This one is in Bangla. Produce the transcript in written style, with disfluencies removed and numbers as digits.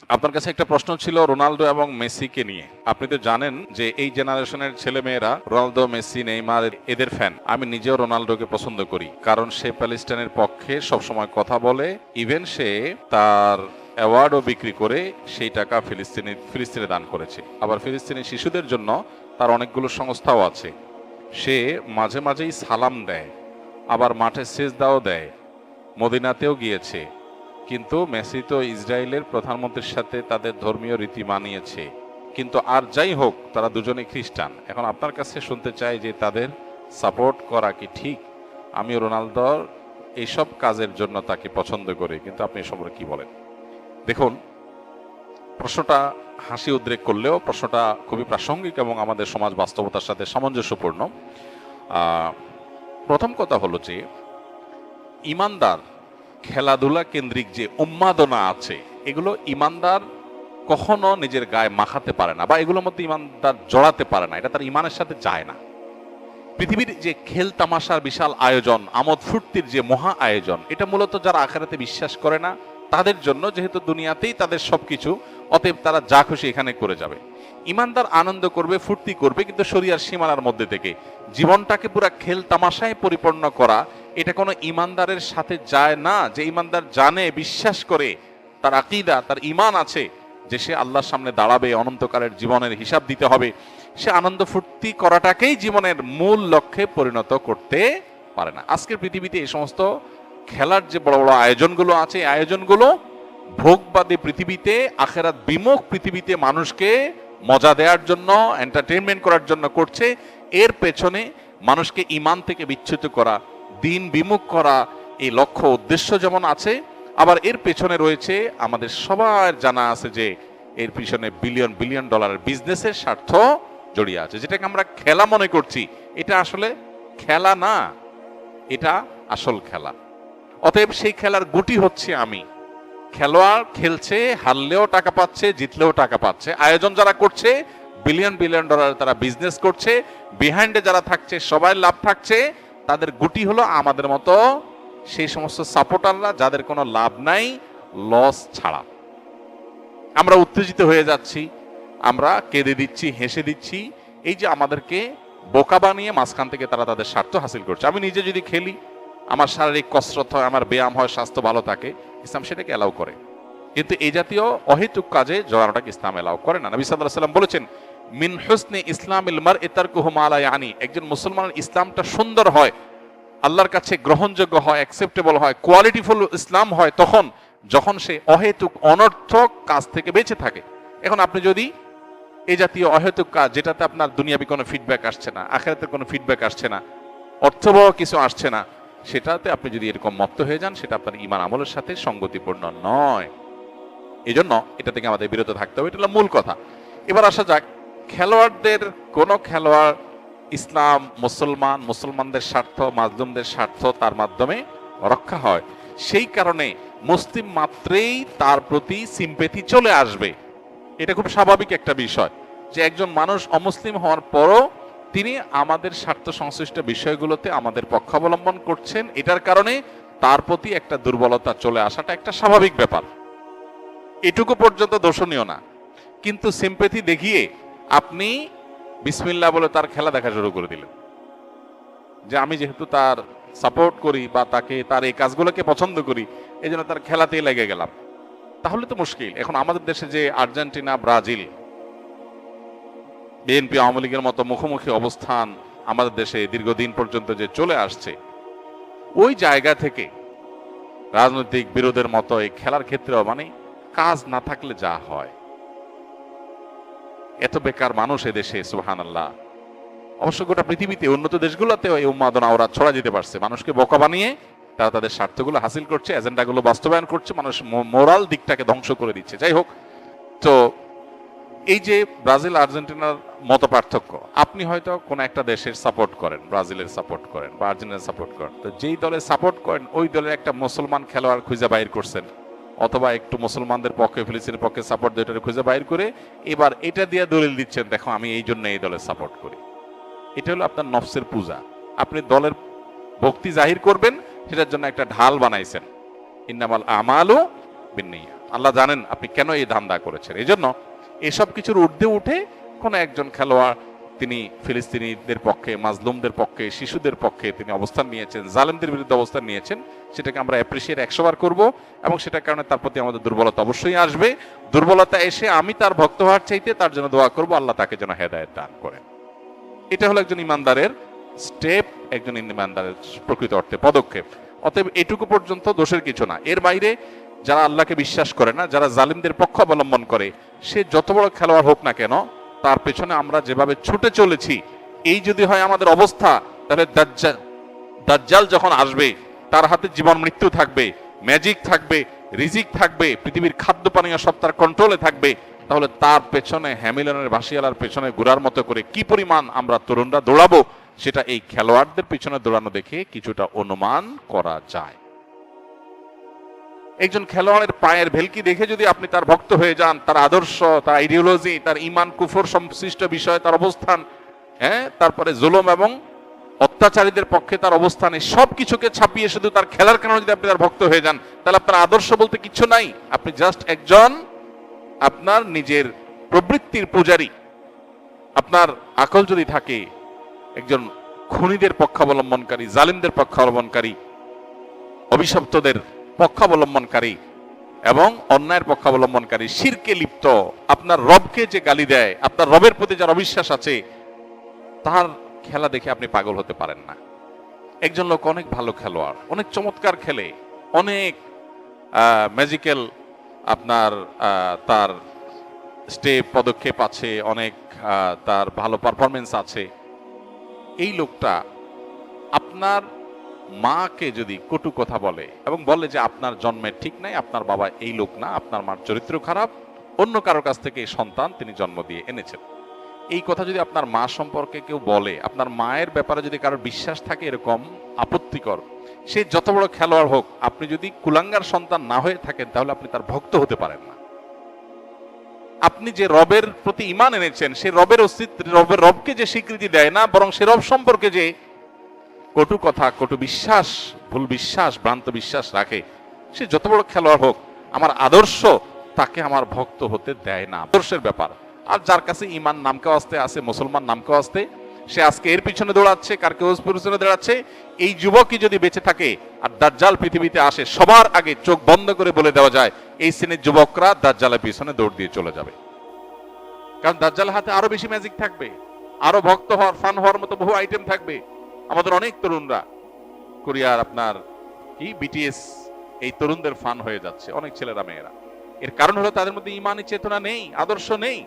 আপনার কাছে একটা প্রশ্ন ছিল রোনালদো এবং মেসিকে নিয়ে। আপনি তো জানেন যে এই জেনারেশনের ছেলে মেয়েরা রোনালদো, মেসি, নেইমার এদের ফ্যান। আমি নিজেও রোনালদোকে পছন্দ করি, কারণ সে প্যালেস্টাইনের পক্ষে সবসময় কথা বলে। ইভেন সে তার অ্যাওয়ার্ডও বিক্রি করে সেই টাকা ফিলিস্তিনে দান করেছে। আবার ফিলিস্তিনি শিশুদের জন্য তার অনেকগুলো সংস্থাও আছে। সে মাঝে মাঝেই সালাম দেয়, আবার মাঠে সেজদাও দেয়, মদিনাতেও গিয়েছে। কিন্তু মেসি তো ইসরায়েলের প্রধানমন্ত্রীর সাথে তাদের ধর্মীয় রীতি মানিয়েছে। কিন্তু আর যাই হোক, তারা দুজনে খ্রিস্টান। এখন আপনার কাছে শুনতে চাই যে তাদের সাপোর্ট করা কি ঠিক? আমি রোনালদোর এইসব কাজের জন্য তাকে পছন্দ করি, কিন্তু আপনি এ সম্পর্কে কি বলেন? দেখুন, প্রশ্নটা হাসি উদ্রেক করলেও প্রশ্নটা খুবই প্রাসঙ্গিক এবং আমাদের সমাজ বাস্তবতার সাথে সামঞ্জস্যপূর্ণ। প্রথম কথা হলো যে ইমানদার খেলাধুলা কেন্দ্রিক যে উন্মাদনা আছে, এগুলো ইমানদার কখনো নিজের গায়ে মাখাতে পারে না, বা এগুলোর মধ্যে ইমানদার জড়াতে পারে না। এটা তার ইমানের সাথে যায় না। পৃথিবীর যে খেল তামাশার বিশাল আয়োজন, আমোদ ফুর্তির যে মহা আয়োজন, এটা মূলত যারা আখিরাতে বিশ্বাস করে না তাদের জন্য, যেহেতু দুনিয়াতেই তাদের সবকিছু, অতএব তারা যা খুশি এখানে করে যাবে। ইমানদার আনন্দ করবে, ফুর্তি করবে, কিন্তু শরিয়ার সীমানার মধ্যে থেকে। জীবনটাকে পুরো খেল তামাশায় পরিপূর্ণ করা, এটা কোনো ইমানদারের সাথে যায় না। যে ইমানদার জানে, বিশ্বাস করে, তার আকীদা, তার ঈমান আছে যে সে আল্লাহর সামনে দাঁড়াবে, অনন্তকালের জীবনের হিসাব দিতে হবে, সে আনন্দ ফুর্তি করাটাকেই জীবনের মূল লক্ষ্যে পরিণত করতে পারে না। আজকের পৃথিবীতে এই সমস্ত খেলার যে বড় বড় আয়োজনগুলো আছে, এই আয়োজনগুলো ভোগবাদী পৃথিবীতে, আখেরাত বিমুখ পৃথিবীতে মানুষকে মজা দেওয়ার জন্য, এন্টারটেইনমেন্ট করার জন্য করছে। এর পেছনে মানুষকে ঈমান থেকে বিচ্যুত করা, দিন বিমুখ করা, এই লক্ষ্য উদ্দেশ্য যেমন আছে, আবার এর পেছনে রয়েছে, আমাদের সবার জানা আছে যে এর পিছনে বিলিয়ন বিলিয়ন ডলারের বিজনেসের স্বার্থ জড়িয়ে আছে। যেটাকে আমরা খেলা মনে করছি, এটা আসলে খেলা না, এটা আসল খেলা। অতএব সেই খেলার গুটি হচ্ছে আমি। খেলোয়াড় খেলছে, হারলেও টাকা পাচ্ছে, জিতলেও টাকা পাচ্ছে। আয়োজন যারা করছে, বিলিয়ন বিলিয়ন ডলার তারা বিজনেস করছে। বিহাইন্ডে যারা থাকছে, সবাই লাভ থাকছে। তাদের গুটি হলো আমাদের মতো সেই সমস্ত সাপোর্টাররা যাদের কোনো লাভ নাই, লস ছাড়া। আমরা উত্তেজিত হয়ে যাচ্ছি, আমরা কেঁদে দিচ্ছি, হেসে দিচ্ছি। এই যে আমাদেরকে বোকা বানিয়ে মাঝখান থেকে তারা তাদের স্বার্থ হাসিল করছে। আমি নিজে যদি খেলি, আমার শারীরিক কসরত হয়, আমার ব্যায়াম হয়, স্বাস্থ্য ভালো থাকে, ইসলাম সেটাকে এলাও করে। কিন্তু এই জাতীয় অহেতুক কাজে জড়ানোটাকে ইসলাম এলাও করে না। নবী সাল্লাল্লাহু আলাইহি ওয়াসাল্লাম বলেছেন, মিন হুসনি ইসলামিল মারই তারকুহু মা লা ইয়ানি। একজন মুসলমানের ইসলামটা সুন্দর হয়, আল্লাহর কাছে গ্রহণযোগ্য হয়, অ্যাকসেপ্টেবল হয়, কোয়ালিটিফুল ইসলাম হয় তখন যখন সে অহেতুক অনর্থক কাজ থেকে বেঁচে থাকে। এখন আপনি যদি এই জাতীয় অহেতুক কাজ, যেটাতে আপনার দুনিয়াবি কোনো ফিডব্যাক আসছে না, আখিরাতের কোনো ফিডব্যাক আসছে না, অর্থবহ কিছু আসছে না, সেটাতে আপনি যদি এরকম মত্ত হয়ে যান, সেটা আপনার ঈমান আমলের সাথে সঙ্গতিপূর্ণ নয়। এই জন্য এটা থেকে আমাদের বিরত থাকতে হবে। এটা হলো মূল কথা। এবার আসা যাক, খেলোয়াড়দের, কোন খেলোয়াড় ইসলাম, মুসলমান, মুসলমানদের স্বার্থ, মাজলুমদের স্বার্থ তার মাধ্যমে রক্ষা হয়, সেই কারণে মুসলিম মাত্রেই তার প্রতি সিম্পেথি চলে আসবে। এটা খুব স্বাভাবিক একটা বিষয় যে একজন মানুষ অমুসলিম হওয়ার পরও তিনি আমাদের স্বার্থ সংশ্লিষ্ট বিষয়গুলোতে আমাদের পক্ষাবলম্বন করছেন। এটার কারণে তার প্রতি একটা দুর্বলতা চলে আসাটা একটা স্বাভাবিক ব্যাপার, এটুকু পর্যন্ত দোষণীয় না। কিন্তু সিম্পেথি দেখিয়ে আপনি বিসমিল্লাহ বলে তার খেলা দেখা শুরু করে দিলেন, যে আমি যেহেতু তার সাপোর্ট করি বা তাকে, তার এই কাজগুলোকে পছন্দ করি, এই জন্য তার খেলাতেই লেগে গেলাম। তাহলে তো মুশকিল। এখন আমাদের দেশে যে আর্জেন্টিনা, ব্রাজিল, বিএনপি, আওয়ামী লীগের মতো মুখোমুখি অবস্থান আমাদের দেশে দীর্ঘদিন পর্যন্ত যে চলে আসছে, ওই জায়গা থেকে রাজনৈতিক বিরোধের মতো এই খেলার ক্ষেত্রেও, মানে কাজ না থাকলে যা হয়, এত বেকার মানুষ এদেশে, সুবহানাল্লাহ। অবশ্য গোটা পৃথিবীতে উন্নত দেশগুলোতেও এই উন্মাদনা ওরা ছড়া যেতে পারছে। মানুষকে বোকা বানিয়ে তারা তাদের স্বার্থগুলো হাসিল করছে, এজেন্ডাগুলো বাস্তবায়ন করছে, মানুষ মোরাল দিকটাকে ধ্বংস করে দিচ্ছে। যাই হোক, তো এই যে ব্রাজিল আর্জেন্টিনার মত পার্থক্য, আপনি হয়তো কোন একটা দেশের সাপোর্ট করেন, ব্রাজিলের সাপোর্ট করেন বা আর্জেন্টিনার সাপোর্ট করেন, তো যেই দলে সাপোর্ট করেন ওই দলের একটা মুসলমান খেলোয়াড় খুঁজে বাইর করছেন, অথবা একটু মুসলমানদের পক্ষে, ফিলিস্তিনের পক্ষে সাপোর্ট দিয়ে খুঁজে বাইর করে এবার এটা দিয়ে দলিল দিচ্ছেন, দেখো আমি এই জন্য এই দলের সাপোর্ট করি। এটা হলো আপনার নফসের পূজা। আপনি দলের ভক্তি জাহির করবেন, সেটার জন্য একটা ঢাল বানাইছেন। ইন্নামাল আমালু বিন্নিয়াত। আল্লাহ জানেন আপনি কেন এই ধান্দা করেছেন। এই জন্য এসব কিছুর ঊর্ধ্বে উঠে কোন একজন খেলোয়াড় তিনি ফিলিস্তিনিদের পক্ষে, মাজলুমদের পক্ষে, শিশুদের পক্ষে তিনি অবস্থান নিয়েছেন, জালেমদের বিরুদ্ধে অবস্থান নিয়েছেন, সেটাকে আমরা অ্যাপ্রিসিয়েট 100 বার করব এবং সেটার কারণে তার প্রতি আমাদের দুর্বলতা অবশ্যই আসবে। দুর্বলতা এসে আমি তার ভক্ত হওয়ার চাইতে তার জন্য দোয়া করব আল্লাহ তাকে যেন হেদায়েত দান করেন। এটা হলো একজন ইমানদারের স্টেপ, একজন ইমানদারের প্রকৃত অর্থে পদক্ষেপ। অতএব এটুকু পর্যন্ত দোষের কিছু না। এর বাইরে যারা আল্লাহকে বিশ্বাস করে না, যারা জালিমদের পক্ষ অবলম্বন করে, সে যত বড় খেলোয়াড় হোক না কেন, তার পেছনে আমরা যেভাবে ছুটে চলেছি, এই যদি হয় আমাদের অবস্থা, তাহলে দাজ্জাল যখন আসবে তার হাতে জীবন মৃত্যু থাকবে, ম্যাজিক থাকবে, রিজিক থাকবে, পৃথিবীর খাদ্য পানীয় সব তার কন্ট্রোলে থাকবে, তাহলে তার পেছনে হ্যামিলনের ভাসিয়ালার পেছনে ঘোরার মতো করে কি পরিমাণ আমরা তরুণরা দৌড়াবো, সেটা এই খেলোয়াড়দের পিছনে দৌড়ানো দেখে কিছুটা অনুমান করা যায়। একজন খেলোয়াড়ের পায়ের ভেলকি দেখে যদি আপনি তার ভক্ত হয়ে যান, তার আদর্শ, তার আইডিওলজি, তার ইমান কুফর সংশ্লিষ্ট বিষয়, তার অবস্থান, তারপরে জুলুম এবং অত্যাচারীদের পক্ষে তার অবস্থানে সবকিছুকে ছাপিয়ে শুধু তার খেলার কারণে যদি আপনি তার ভক্ত হয়ে যান, তাহলে আপনার আদর্শ বলতে কিছু নাই। আপনি জাস্ট একজন আপনার নিজের প্রবৃত্তির পূজারী। আপনার আকল যদি থাকে, একজন খুনিদের পক্ষাবলম্বনকারী, জালিমদের পক্ষাবলম্বনকারী, অভিশপ্তদের পক্ষাবলম্বনকারী এবং অন্যায়ের পক্ষাবলম্বনকারী, শিরকে লিপ্ত, আপনার রবকে যে গালি দেয়, আপনার রবের প্রতি যার অবিশ্বাস আছে, তার খেলা দেখে আপনি পাগল হতে পারেন না। একজন লোক অনেক ভালো খেলোয়াড়, অনেক চমৎকার খেলে, অনেক ম্যাজিক্যাল আপনার তার স্টেপ পদক্ষেপ আছে, অনেক তার ভালো পারফরমেন্স আছে। এই লোকটা আপনার মাকে যদি কটু কথা বলে এবং বলে যে আপনার জন্মের ঠিক নাই, আপনার বাবা এই লোক না, আপনার মার চরিত্র খারাপ, অন্য কারোর কাছ থেকে এই সন্তান তিনি জন্ম দিয়ে এনেছেন, এই কথা যদি আপনার মা সম্পর্কে কেউ বলে, আপনার মায়ের ব্যাপারে যদি কারোর বিশ্বাস থাকে এরকম আপত্তিকর, সে যত বড় খেলোয়াড় হোক, আপনি যদি কুলাঙ্গার সন্তান না হয়ে থাকেন, তাহলে আপনি তার ভক্ত হতে পারেন না। আপনি যে রবের প্রতি ঈমান এনেছেন, সে রবের অস্তিত্ব, রবকে যে স্বীকৃতি দেয় না, বরং সে রব সম্পর্কে যে কটু কথা, কটু বিশ্বাস, ভুল বিশ্বাস, ভ্রান্ত বিশ্বাস রাখে, সে যত বড় খেলোয়াড় হোক, আমার আদর্শ তাকে আমার ভক্ত হতে দেয় না। আদর্শের ব্যাপার। আর যার কাছে ঈমান নামকে আসতে আছে, মুসলমান নামকে আসতে, সে আজকে এর পিছনে দৌড়াচ্ছে, কার কেউ পিছনে দৌড়াচ্ছে। এই যুবকই যদি বেঁচে থাকে আর দাজ্জাল পৃথিবীতে আসে, সবার আগে চোখ বন্ধ করে বলে দেওয়া যায় এই শ্রেণীর যুবকরা দাজ্জালের পিছনে দৌড় দিয়ে চলে যাবে। কারণ দাজ্জালের হাতে আরো বেশি ম্যাজিক থাকবে, আরো ভক্ত হওয়ার, ফান হওয়ার মতো বহু আইটেম থাকবে। আমাদের অনেক তরুণরা কোরিয়ার আপনার কি বিটিএস, এই তরুণদের ফান হয়ে যাচ্ছে, অনেক ছেলেরা মেয়েরা। এর কারণ হলো তাদের মধ্যে ঈমানি চেতনা নেই, আদর্শ নেই।